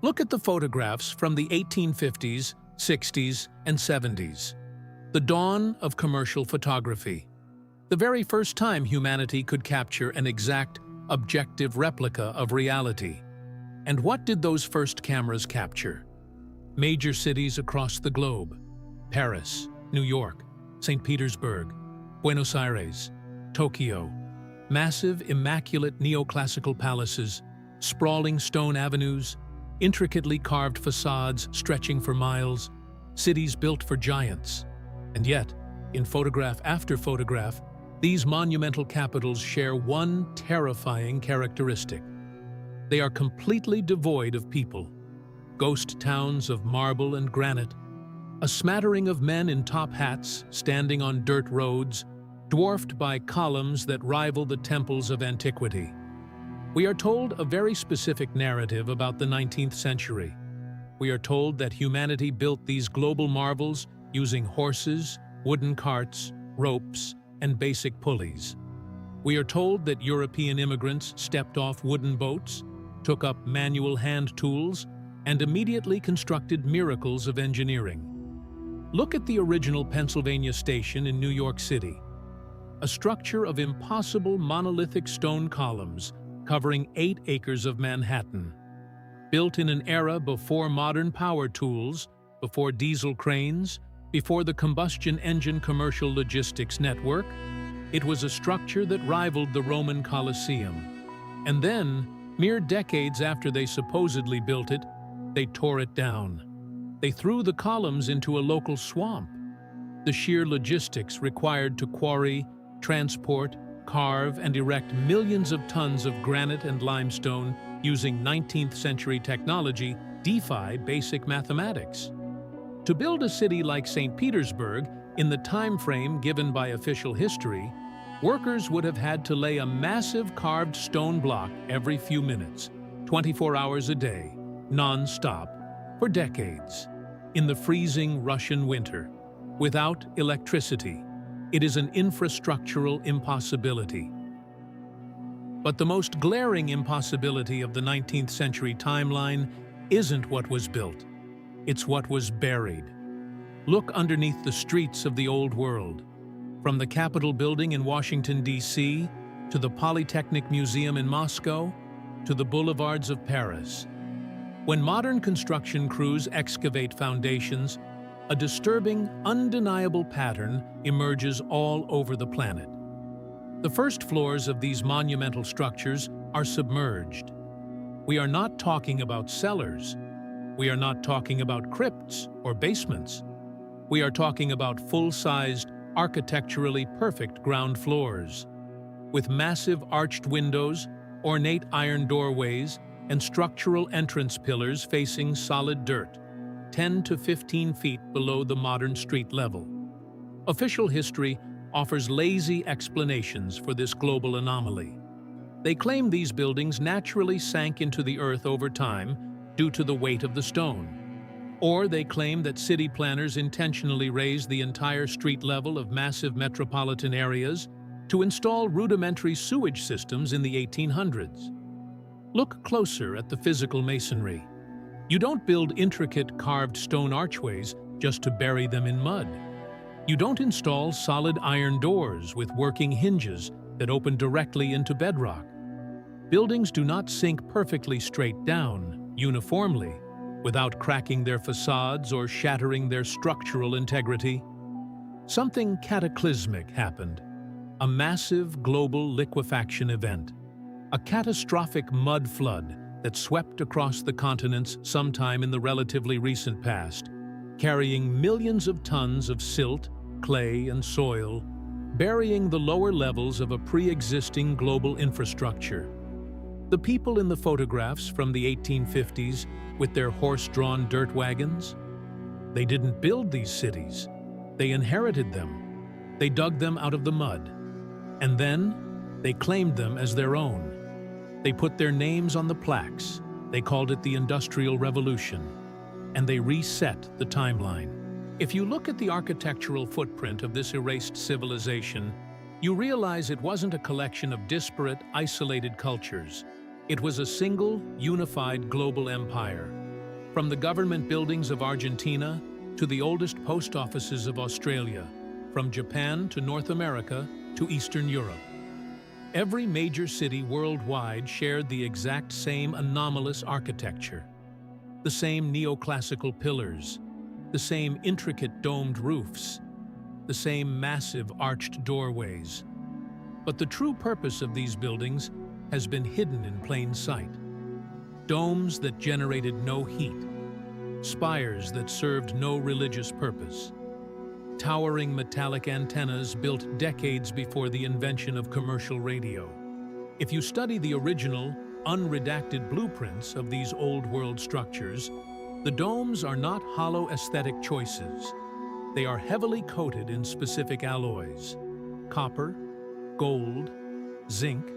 Look at the photographs from the 1850s, 60s, and 70s. The dawn of commercial photography. The very first time humanity could capture an exact, objective replica of reality. And what did those first cameras capture? Major cities across the globe: Paris, New York, St. Petersburg, Buenos Aires, Tokyo. Massive, immaculate neoclassical palaces, sprawling stone avenues, intricately carved facades stretching for miles, cities built for giants. And yet, in photograph after photograph, these monumental capitals share one terrifying characteristic. They are completely devoid of people. Ghost towns of marble and granite, a smattering of men in top hats standing on dirt roads, dwarfed by columns that rival the temples of antiquity. We are told a very specific narrative about the 19th century. We are told that humanity built these global marvels using horses, wooden carts, ropes, and basic pulleys. We are told that European immigrants stepped off wooden boats, took up manual hand tools, and immediately constructed miracles of engineering. Look at the original Pennsylvania station in New York City. A structure of impossible monolithic stone columns covering 8 acres of Manhattan. Built in an era before modern power tools, before diesel cranes, before the combustion engine commercial logistics network, it was a structure that rivaled the Roman Colosseum. And then, mere decades after they supposedly built it, they tore it down. They threw the columns into a local swamp. The sheer logistics required to quarry, transport, carve, and erect millions of tons of granite and limestone using 19th century technology defy basic mathematics. To build a city like St. Petersburg in the time frame given by official history, workers would have had to lay a massive carved stone block every few minutes, 24 hours a day, non-stop, for decades, in the freezing Russian winter, without electricity. It is an infrastructural impossibility. But the most glaring impossibility of the 19th century timeline isn't what was built. It's what was buried. Look underneath the streets of the old world, from the Capitol building in Washington, D.C., to the Polytechnic Museum in Moscow, to the boulevards of Paris. When modern construction crews excavate foundations, a disturbing, undeniable pattern emerges all over the planet. The first floors of these monumental structures are submerged. We are not talking about cellars. We are not talking about crypts or basements. We are talking about full-sized, architecturally perfect ground floors, with massive arched windows, ornate iron doorways, and structural entrance pillars facing solid dirt, 10 to 15 feet below the modern street level. Official history offers lazy explanations for this global anomaly. They claim these buildings naturally sank into the earth over time due to the weight of the stone. Or they claim that city planners intentionally raised the entire street level of massive metropolitan areas to install rudimentary sewage systems in the 1800s. Look closer at the physical masonry. You don't build intricate carved stone archways just to bury them in mud. You don't install solid iron doors with working hinges that open directly into bedrock. Buildings do not sink perfectly straight down, uniformly, without cracking their facades or shattering their structural integrity. Something cataclysmic happened. A massive global liquefaction event. A catastrophic mud flood that swept across the continents sometime in the relatively recent past, carrying millions of tons of silt, clay, and soil, burying the lower levels of a pre-existing global infrastructure. The people in the photographs from the 1850s with their horse-drawn dirt wagons? They didn't build these cities. They inherited them. They dug them out of the mud. And then they claimed them as their own. They put their names on the plaques. They called it the Industrial Revolution. And they reset the timeline. If you look at the architectural footprint of this erased civilization, you realize it wasn't a collection of disparate, isolated cultures. It was a single, unified global empire. From the government buildings of Argentina to the oldest post offices of Australia, from Japan to North America to Eastern Europe. Every major city worldwide shared the exact same anomalous architecture. The same neoclassical pillars, the same intricate domed roofs, the same massive arched doorways. But the true purpose of these buildings has been hidden in plain sight. Domes that generated no heat, spires that served no religious purpose, towering metallic antennas built decades before the invention of commercial radio. If you study the original, unredacted blueprints of these old-world structures, the domes are not hollow aesthetic choices. They are heavily coated in specific alloys: copper, gold, zinc.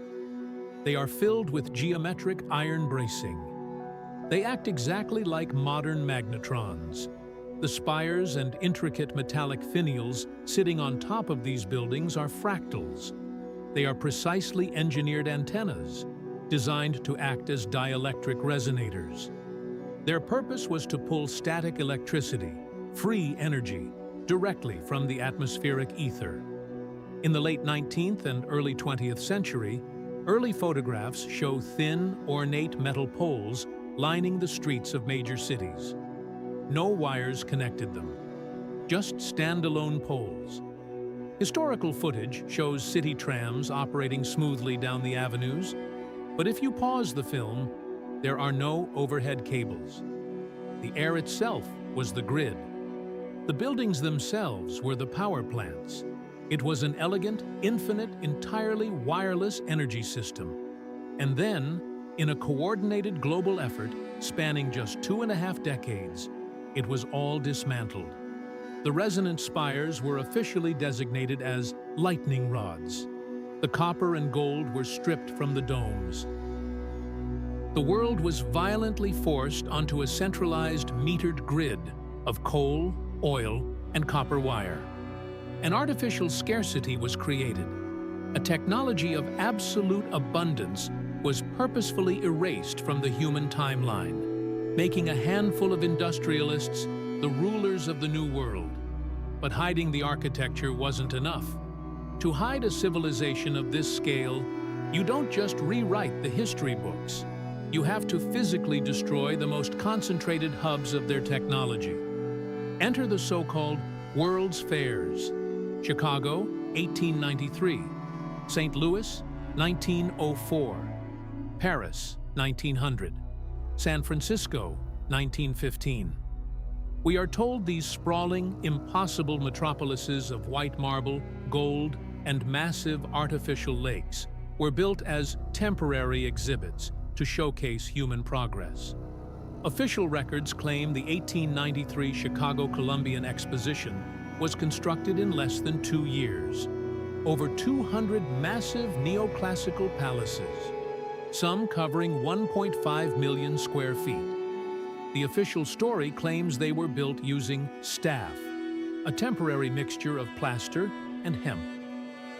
They are filled with geometric iron bracing. They act exactly like modern magnetrons. The spires and intricate metallic finials sitting on top of these buildings are fractals. They are precisely engineered antennas, designed to act as dielectric resonators. Their purpose was to pull static electricity, free energy, directly from the atmospheric ether. In the late 19th and early 20th century, early photographs show thin, ornate metal poles lining the streets of major cities. No wires connected them, just standalone poles. Historical footage shows city trams operating smoothly down the avenues, but if you pause the film, there are no overhead cables. The air itself was the grid. The buildings themselves were the power plants. It was an elegant, infinite, entirely wireless energy system. And then, in a coordinated global effort spanning just 2.5 decades, it was all dismantled. The resonant spires were officially designated as lightning rods. The copper and gold were stripped from the domes. The world was violently forced onto a centralized metered grid of coal, oil, and copper wire. An artificial scarcity was created. A technology of absolute abundance was purposefully erased from the human timeline, making a handful of industrialists the rulers of the New World. But hiding the architecture wasn't enough. To hide a civilization of this scale, you don't just rewrite the history books. You have to physically destroy the most concentrated hubs of their technology. Enter the so-called World's Fairs. Chicago, 1893. St. Louis, 1904. Paris, 1900. San Francisco, 1915. We are told these sprawling, impossible metropolises of white marble, gold, and massive artificial lakes were built as temporary exhibits to showcase human progress. Official records claim the 1893 Chicago Columbian Exposition was constructed in less than 2 years. Over 200 massive neoclassical palaces, some covering 1.5 million square feet. The official story claims they were built using staff, a temporary mixture of plaster and hemp.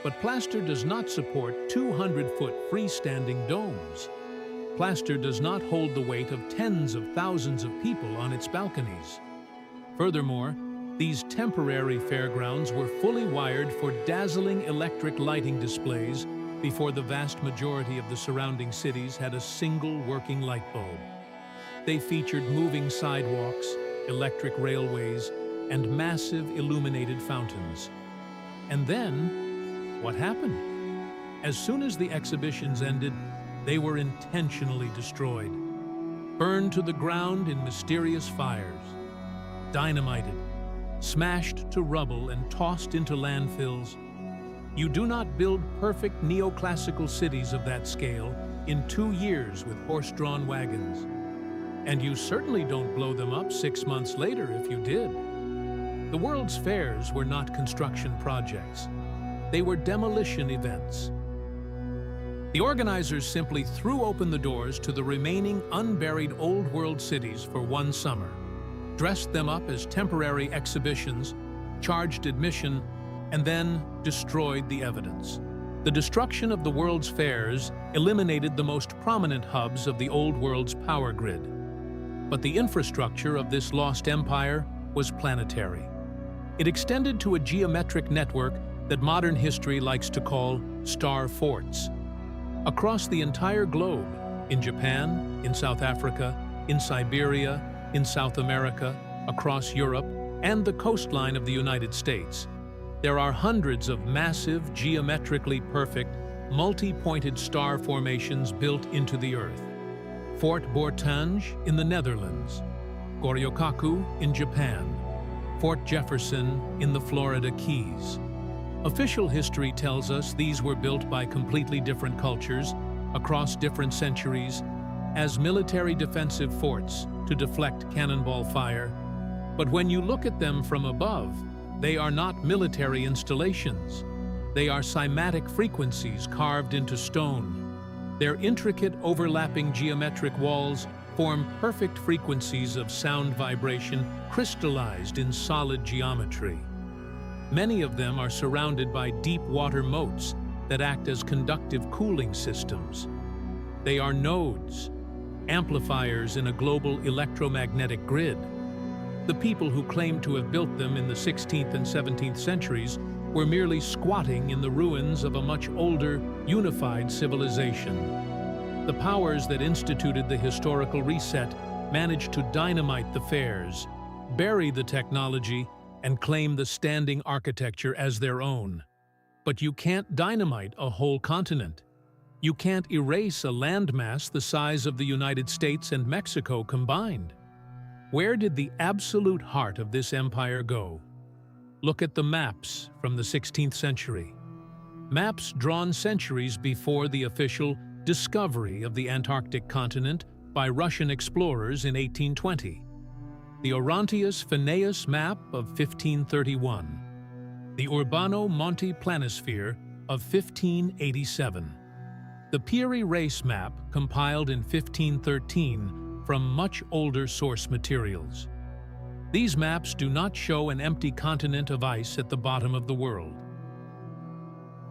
But plaster does not support 200-foot freestanding domes. Plaster does not hold the weight of tens of thousands of people on its balconies. Furthermore, these temporary fairgrounds were fully wired for dazzling electric lighting displays before the vast majority of the surrounding cities had a single working light bulb. They featured moving sidewalks, electric railways, and massive illuminated fountains. And then, what happened? As soon as the exhibitions ended, they were intentionally destroyed, burned to the ground in mysterious fires, dynamited, smashed to rubble and tossed into landfills. You do not build perfect neoclassical cities of that scale in 2 years with horse-drawn wagons. And you certainly don't blow them up 6 months later if you did. The World's Fairs were not construction projects. They were demolition events. The organizers simply threw open the doors to the remaining unburied Old World cities for one summer, dressed them up as temporary exhibitions, charged admission, and then destroyed the evidence. The destruction of the World's Fairs eliminated the most prominent hubs of the Old World's power grid. But the infrastructure of this lost empire was planetary. It extended to a geometric network that modern history likes to call star forts. Across the entire globe, in Japan, in South Africa, in Siberia, in South America, across Europe, and the coastline of the United States, there are hundreds of massive, geometrically perfect, multi-pointed star formations built into the Earth. Fort Bortange in the Netherlands, Goryokaku in Japan, Fort Jefferson in the Florida Keys. Official history tells us these were built by completely different cultures across different centuries as military defensive forts to deflect cannonball fire. But when you look at them from above, they are not military installations. They are cymatic frequencies carved into stone. Their intricate overlapping geometric walls form perfect frequencies of sound vibration crystallized in solid geometry. Many of them are surrounded by deep water moats that act as conductive cooling systems. They are nodes, amplifiers in a global electromagnetic grid. The people who claim to have built them in the 16th and 17th centuries were merely squatting in the ruins of a much older, unified civilization. The powers that instituted the historical reset managed to dynamite the fares, bury the technology, and claim the standing architecture as their own. But you can't dynamite a whole continent. You can't erase a landmass the size of the United States and Mexico combined. Where did the absolute heart of this empire go? Look at the maps from the 16th century. Maps drawn centuries before the official discovery of the Antarctic continent by Russian explorers in 1820. The Orontius-Phineas map of 1531. The Urbano-Monti planisphere of 1587. The Peary Race map compiled in 1513 from much older source materials. These maps do not show an empty continent of ice at the bottom of the world.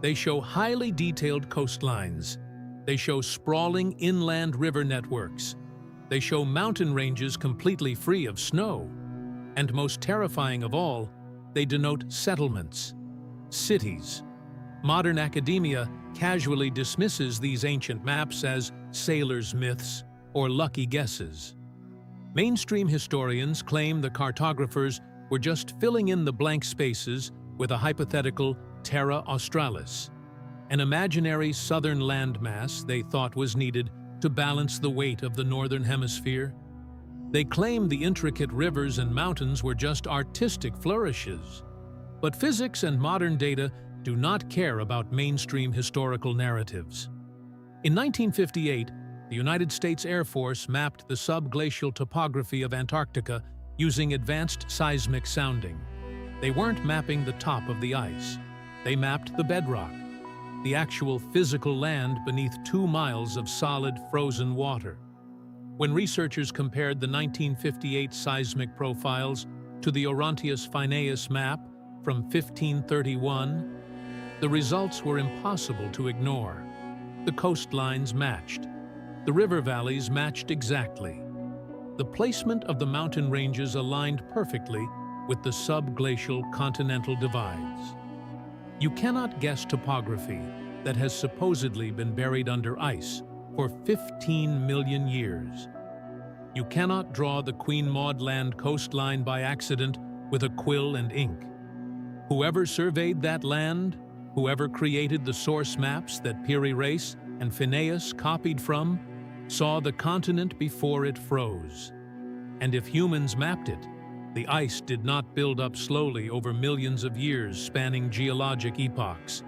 They show highly detailed coastlines. They show sprawling inland river networks. They show mountain ranges completely free of snow. And most terrifying of all, they denote settlements, cities. Modern academia casually dismisses these ancient maps as sailors' myths or lucky guesses. Mainstream historians claim the cartographers were just filling in the blank spaces with a hypothetical terra australis, an imaginary southern landmass they thought was needed to balance the weight of the northern hemisphere. They claim the intricate rivers and mountains were just artistic flourishes. But physics and modern data do not care about mainstream historical narratives. In 1958, the United States Air Force mapped the subglacial topography of Antarctica using advanced seismic sounding. They weren't mapping the top of the ice. They mapped the bedrock, the actual physical land beneath 2 miles of solid frozen water. When researchers compared the 1958 seismic profiles to the Orontius-Phineas map from 1531, the results were impossible to ignore. The coastlines matched. The river valleys matched exactly. The placement of the mountain ranges aligned perfectly with the subglacial continental divides. You cannot guess topography that has supposedly been buried under ice for 15 million years. You cannot draw the Queen Maud Land coastline by accident with a quill and ink. Whoever surveyed that land, whoever created the source maps that Peary Race and Phineas copied from, saw the continent before it froze. And if humans mapped it, the ice did not build up slowly over millions of years spanning geologic epochs.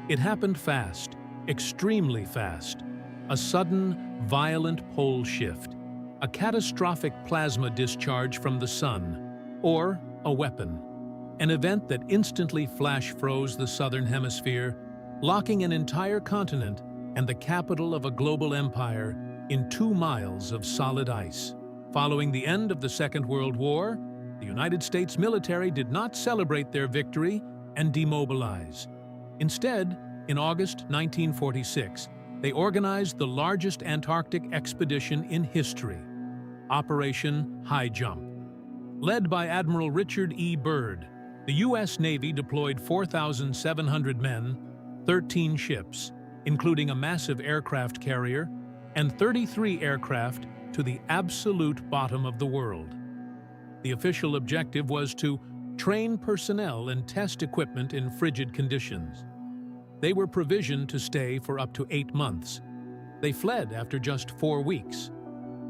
It happened fast, extremely fast. A sudden, violent pole shift, a catastrophic plasma discharge from the sun, or a weapon. An event that instantly flash-froze the southern hemisphere, locking an entire continent and the capital of a global empire in 2 miles of solid ice. Following the end of the Second World War, the United States military did not celebrate their victory and demobilize. Instead, in August 1946, they organized the largest Antarctic expedition in history. Operation High Jump. Led by Admiral Richard E. Byrd, the U.S. Navy deployed 4,700 men, 13 ships, including a massive aircraft carrier, and 33 aircraft to the absolute bottom of the world. The official objective was to train personnel and test equipment in frigid conditions. They were provisioned to stay for up to 8 months. They fled after just 4 weeks.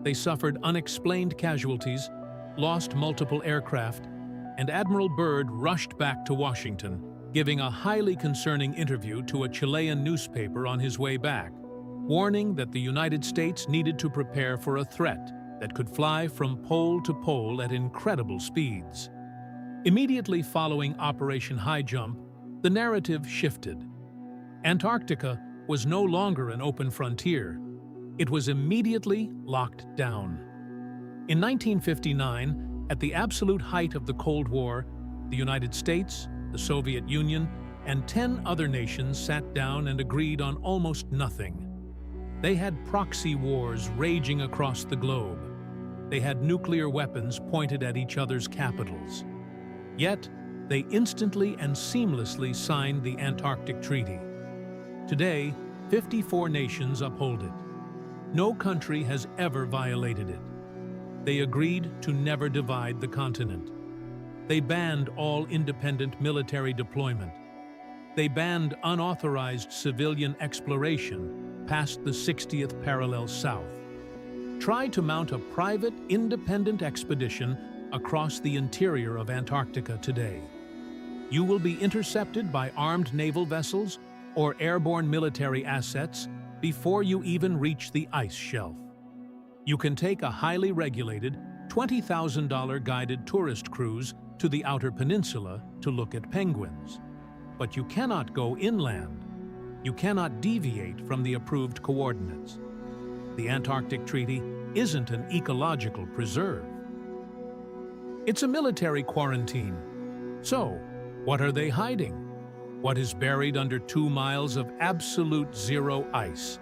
They suffered unexplained casualties, lost multiple aircraft, and Admiral Byrd rushed back to Washington, giving a highly concerning interview to a Chilean newspaper on his way back, warning that the United States needed to prepare for a threat that could fly from pole to pole at incredible speeds. Immediately following Operation High Jump, the narrative shifted. Antarctica was no longer an open frontier. It was immediately locked down. In 1959, at the absolute height of the Cold War, the United States, the Soviet Union, and 10 other nations sat down and agreed on almost nothing. They had proxy wars raging across the globe. They had nuclear weapons pointed at each other's capitals. Yet, they instantly and seamlessly signed the Antarctic Treaty. Today, 54 nations uphold it. No country has ever violated it. They agreed to never divide the continent. They banned all independent military deployment. They banned unauthorized civilian exploration past the 60th parallel south. Try to mount a private, independent expedition across the interior of Antarctica today. You will be intercepted by armed naval vessels or airborne military assets before you even reach the ice shelf. You can take a highly regulated, $20,000 guided tourist cruise to the outer peninsula to look at penguins. But you cannot go inland. You cannot deviate from the approved coordinates. The Antarctic Treaty isn't an ecological preserve. It's a military quarantine. So, what are they hiding? What is buried under 2 miles of absolute zero ice?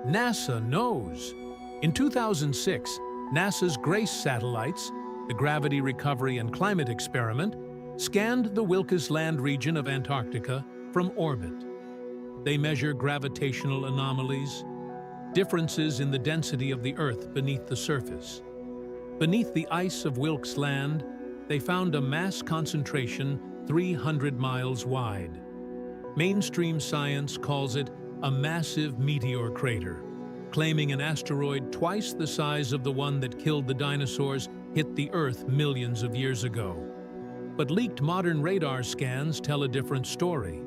NASA knows. In 2006, NASA's GRACE satellites, the Gravity Recovery and Climate Experiment, scanned the Wilkes Land region of Antarctica from orbit. They measure gravitational anomalies, differences in the density of the Earth beneath the surface. Beneath the ice of Wilkes Land, they found a mass concentration 300 miles wide. Mainstream science calls it a massive meteor crater, claiming an asteroid twice the size of the one that killed the dinosaurs hit the Earth millions of years ago. But leaked modern radar scans tell a different story.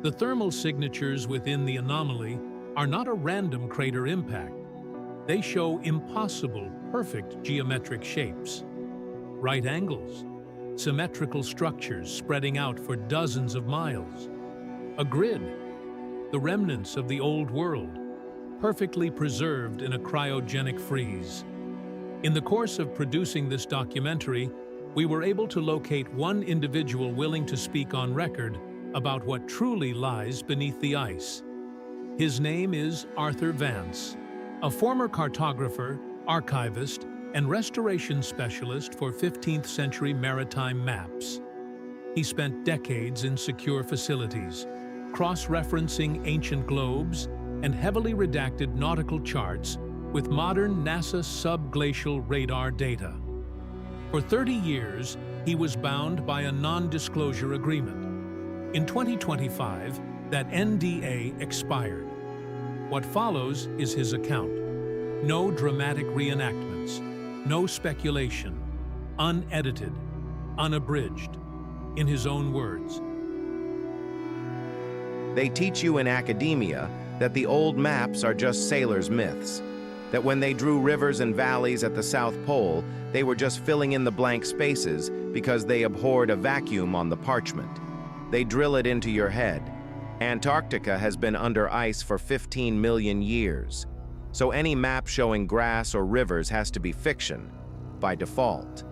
The thermal signatures within the anomaly are not a random crater impact. They show impossible, perfect geometric shapes. Right angles, symmetrical structures spreading out for dozens of miles. A grid, the remnants of the old world, perfectly preserved in a cryogenic freeze. In the course of producing this documentary, we were able to locate one individual willing to speak on record about what truly lies beneath the ice. His name is Arthur Vance, a former cartographer, archivist, and restoration specialist for 15th century maritime maps. He spent decades in secure facilities, cross-referencing ancient globes and heavily redacted nautical charts with modern NASA subglacial radar data. For 30 years, he was bound by a non-disclosure agreement. In 2025, that NDA expired. What follows is his account. No dramatic reenactments, no speculation, unedited, unabridged, in his own words. They teach you in academia that the old maps are just sailors' myths, that when they drew rivers and valleys at the South Pole, they were just filling in the blank spaces because they abhorred a vacuum on the parchment. They drill it into your head. Antarctica has been under ice for 15 million years, so any map showing grass or rivers has to be fiction, by default.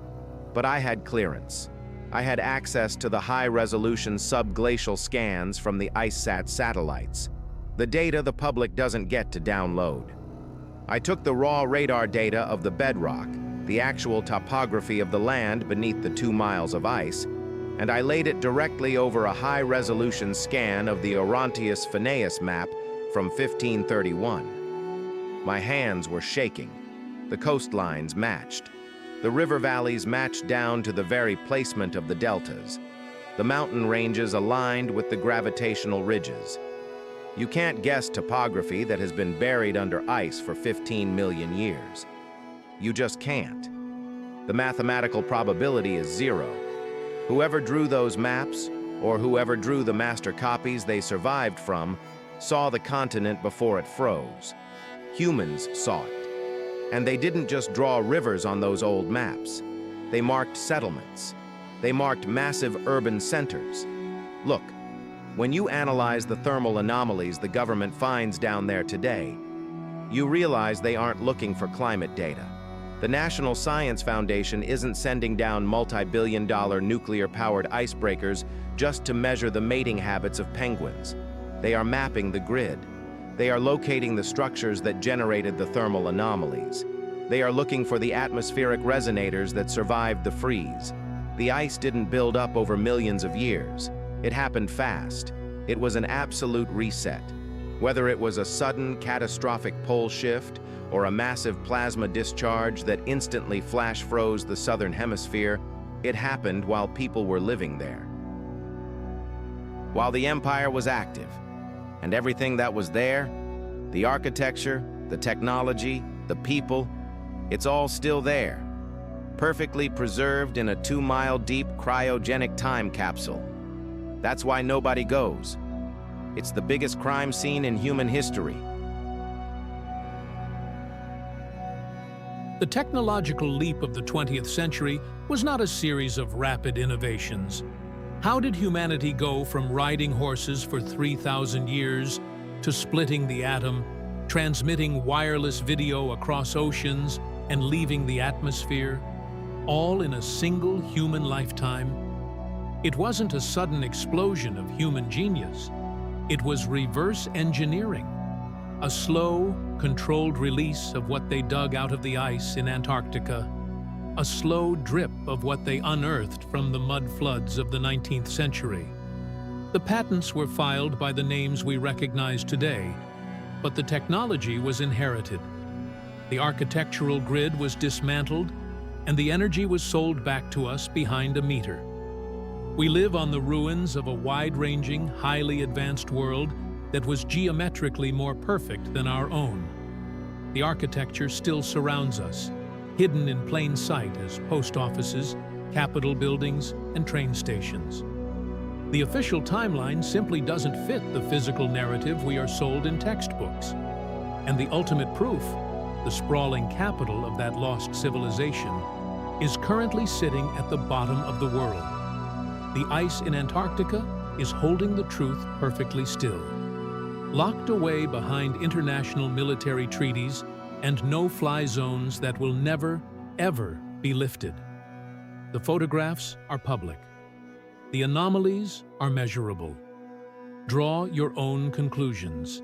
But I had clearance. I had access to the high-resolution subglacial scans from the IceSat satellites, the data the public doesn't get to download. I took the raw radar data of the bedrock, the actual topography of the land beneath the 2 miles of ice, and I laid it directly over a high-resolution scan of the Orontius Phineas map from 1531. My hands were shaking. The coastlines matched. The river valleys matched down to the very placement of the deltas. The mountain ranges aligned with the gravitational ridges. You can't guess topography that has been buried under ice for 15 million years. You just can't. The mathematical probability is 0. Whoever drew those maps, or whoever drew the master copies they survived from, saw the continent before it froze. Humans saw it. And they didn't just draw rivers on those old maps. They marked settlements. They marked massive urban centers. Look, when you analyze the thermal anomalies the government finds down there today, you realize they aren't looking for climate data. The National Science Foundation isn't sending down multi-billion-dollar nuclear-powered icebreakers just to measure the mating habits of penguins. They are mapping the grid. They are locating the structures that generated the thermal anomalies. They are looking for the atmospheric resonators that survived the freeze. The ice didn't build up over millions of years. It happened fast. It was an absolute reset. Whether it was a sudden, catastrophic pole shift or a massive plasma discharge that instantly flash froze the southern hemisphere, it happened while people were living there. While the empire was active, and everything that was there, the architecture, the technology, the people, it's all still there, perfectly preserved in a 2-mile-deep cryogenic time capsule. That's why nobody goes. It's the biggest crime scene in human history. The technological leap of the 20th century was not a series of rapid innovations. How did humanity go from riding horses for 3,000 years to splitting the atom, transmitting wireless video across oceans, and leaving the atmosphere, all in a single human lifetime? It wasn't a sudden explosion of human genius. It was reverse engineering, a slow, controlled release of what they dug out of the ice in Antarctica, a slow drip of what they unearthed from the mud floods of the 19th century. The patents were filed by the names we recognize today, but the technology was inherited. The architectural grid was dismantled, and the energy was sold back to us behind a meter. We live on the ruins of a wide-ranging, highly advanced world that was geometrically more perfect than our own. The architecture still surrounds us, hidden in plain sight as post offices, capitol buildings, and train stations. The official timeline simply doesn't fit the physical narrative we are sold in textbooks. And the ultimate proof, the sprawling capital of that lost civilization, is currently sitting at the bottom of the world. The ice in Antarctica is holding the truth perfectly still, locked away behind international military treaties and no-fly zones that will never, ever be lifted. The photographs are public. The anomalies are measurable. Draw your own conclusions.